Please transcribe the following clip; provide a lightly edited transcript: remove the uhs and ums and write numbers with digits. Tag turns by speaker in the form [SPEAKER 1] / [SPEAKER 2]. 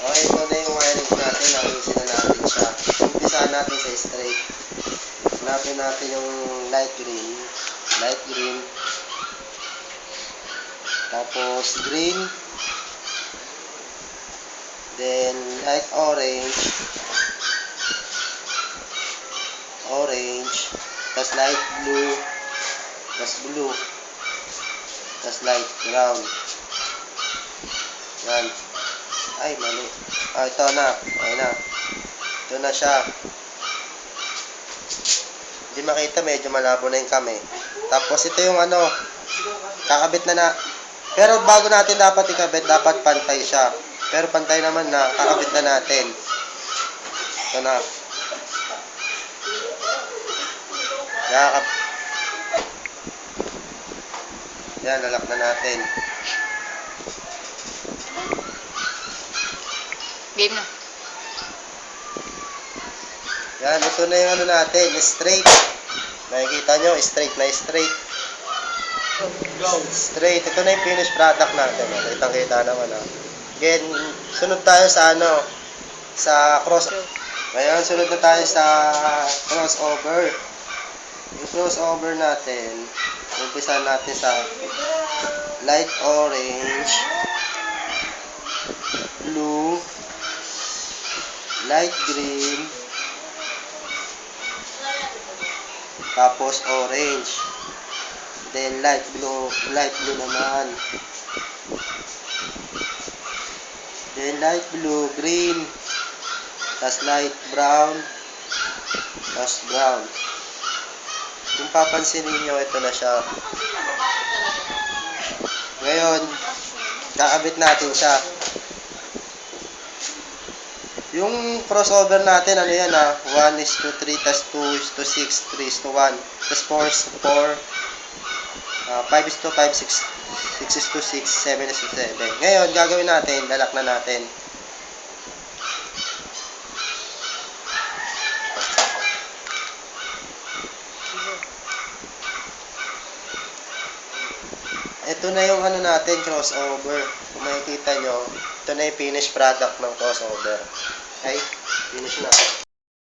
[SPEAKER 1] Okay, ito na yung wiring natin. Ayusin na natin siya. Umpisahan natin sa straight. Hanapin natin yung light green. Light green. Tapos green. Then light orange. Orange. Tapos light blue. Tapos blue. Tapos light brown. Yan. Ay, mali. Ah, ito na. Ayun na. Ito na siya. Hindi makita, medyo malabo na yung kami. Tapos ito yung ano, kakabit na. Pero bago natin dapat ikabit, dapat pantay siya. Pero pantay naman na, kakabit na natin. Ito na. Yan, lalak na natin.
[SPEAKER 2] Game na.
[SPEAKER 1] Yan, ito na yung ano natin, straight. Nakikita nyo, straight na straight. Straight, ito na yung finished product natin. Kitang-kita naman. Again, sunod tayo sa ano, sa Ngayon, sunod na tayo sa crossover. Yung crossover natin, umpisa natin sa light orange, blue, light green, tapos orange, then light blue naman, then light blue, green, tas light brown, tas brown. Kung papansinin nyo, ito na siya. Ngayon, kakabit natin siya. Yung crossover natin, ano yan 1:3, tas 2:6, 3:1, tas 4:4, 5:5, 6:6, 7:7. Ngayon, gagawin natin, lalak na natin. Ito na yung ano natin, crossover. Kung makikita nyo, ito na yung finished product ng crossover. Okay? Finish na.